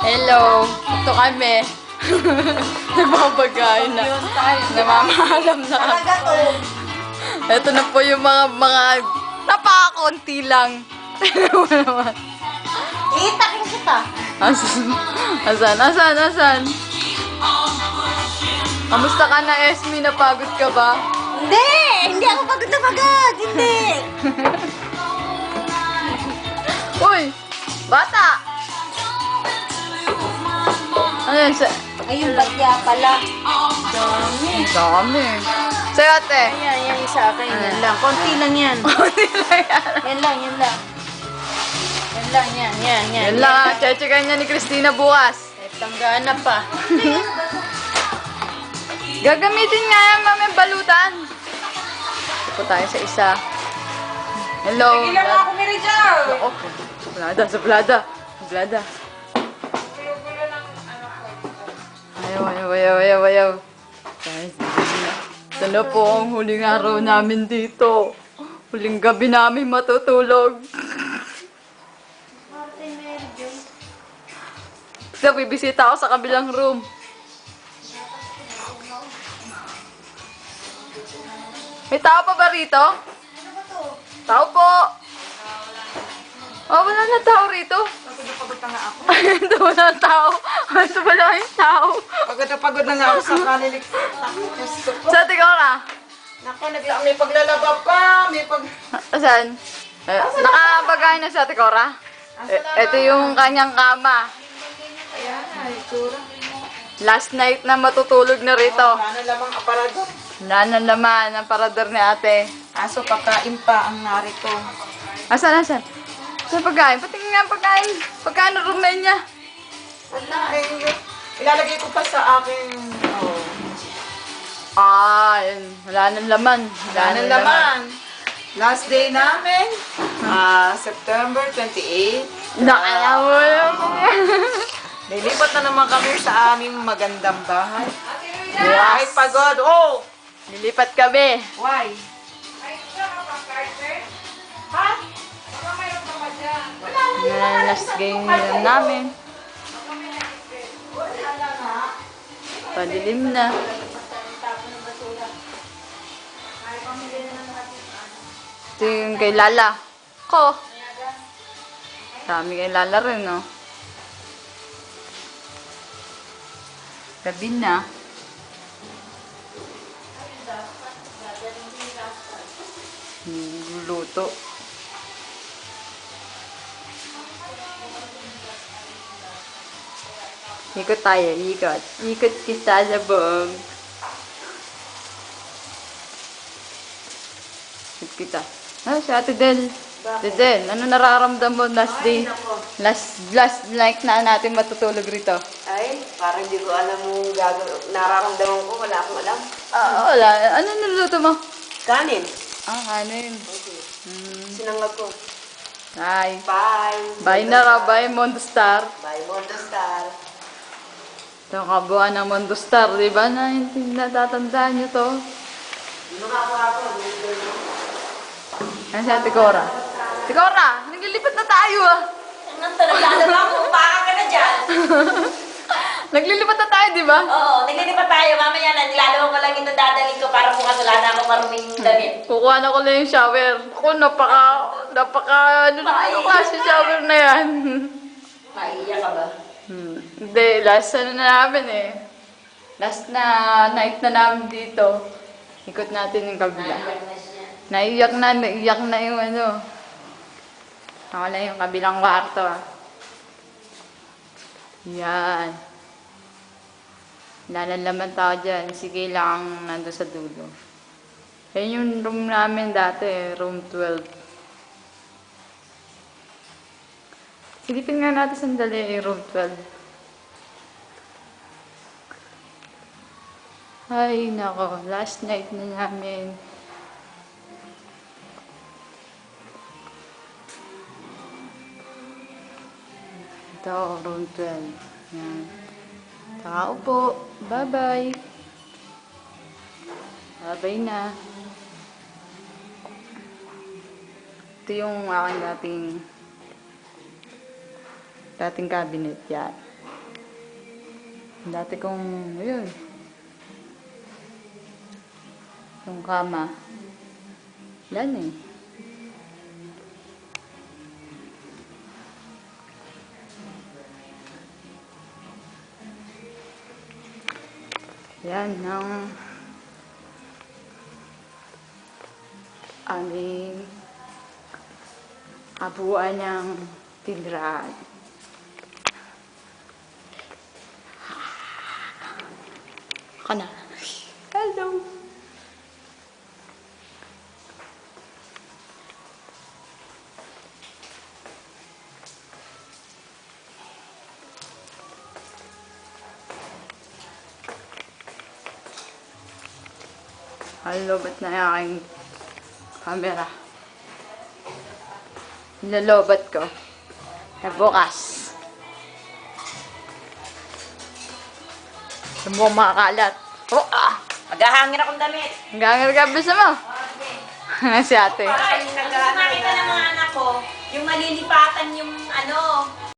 Hello, ito kami. Nagbabagay na. Namamahalam na. Talaga to. Ito na po yung mga napakakunti lang. Tignan mo naman. Itakin kita. Asan? Kamusta ka na, Esme? Napagod ka ba? Hindi! Hindi ako pagod na pagod! Hindi! Uy! Bata! Ano yan? Ayun, bagya pala. Ang dami. Sa'yo, ate. Yan sa akin. Yan lang. Konti lang yan. Kunti lang yan. Yan lang. Yan lang, yan. Yan lang, ah. Chechekan niya ni Christina bukas. Tanggana pa. Gagamitin nga yan, mami, balutan. Ito po tayo sa isa. Hello. Ilan mo ako, Mary Jo? Oh, suplada. Ayaw. Ito na po ang huling araw namin dito. Huling gabi namin matutulog. So, bibisita ako sa kabilang room. May tao pa ba rito? Tao po! Oh, wala na tao rito. Pagod na nga ako. Ito wala na tao. Ito wala yung tao. Pagod na nga ako sa kanilig. Sa Tigora. Naku, may paglalaba pa. May pag... Saan? Nakabagay na sa Tigora. Ito yung kanyang kama. Ayan, ay, tura. Last night na matutulog na rito. Ano lamang aparador? Wala na naman ang parador ni ate. Aso, pagkain pa ang narito. Asan? Sa pagkain? Patingin nga ang pagkain. Pagkain na room na niya. Wala, ilalagay ko pa sa aking... Oh. Yun. Wala nang laman. Wala nang laman. Last day namin, September 28. Nakala mo yun. Lilipat na naman kami sa aming magandang bahay. Ay, pagod. Oh! Nilipat kami. Why? Ha? Last game namin. Padilim na. Ito yung kay Lala. Ko. Dami kay Lala rin, no? Gabi na. Luto. Ikot tayo, ikot. Ikot kita sa buong. Ikot kita. Si Ate Del. Ate Del, ano nararamdam mo last day? Last night na natin matutulog rito. Ay, parang hindi ko alam yung nararamdaman ko. Wala akong alam. Wala. Ano niluto mo? Kanin. Kanin. Sinangag ko. Ay. Bye. Bye na raw, bye Mondo Star. Bye, Mondo Star. Ito ang kabuuan ng Mondo Star, di ba? Natatandaan nyo to. Ano si Ate Cora? Ate Cora, naglilipat na tayo ah. Nang naglalaba ako, baka ka na dyan. Naglilipat na tayo, di ba? Oo, naglilipat tayo. Mamaya na, nilalawang ko lang ito dadalhin ko para bukas wala na akong maruming damit. Kukuha na ko lang yung shower. Ako, ano kasi shower na yan. Maiiyak ka ba? Hindi, last na namin eh. Last na night na namin dito. Ikot natin yung kabila. Naiiyak na siya. Naiyak na yung ano. Ako lang yung kabilang kwarto ah. Yan. Lalalaman tao dyan. Sige lang nandun sa dulo. Yan yung room namin dati, room 12. Silipin nga natin sandali yung room 12. Ay, nako. Last night na namin. Ito, room 12. Yan. Tao po. Bye-bye. Bye-bye na. Ito yung aking dating cabinet yan. Dati kong, yun, yung kama. Yan eh. Yan ang aming kabuuan ng tindahan. Ako na. Hello! Nalobot na yung aking camera. Nilolobot ko. Na bukas. Sumbong mga kalat. Oh, ah! Maghahangin akong damit. Hanggang ka bisa mo. Si ate. Para kami Nakita ng mga anak ko, yung malilipatan yung ano,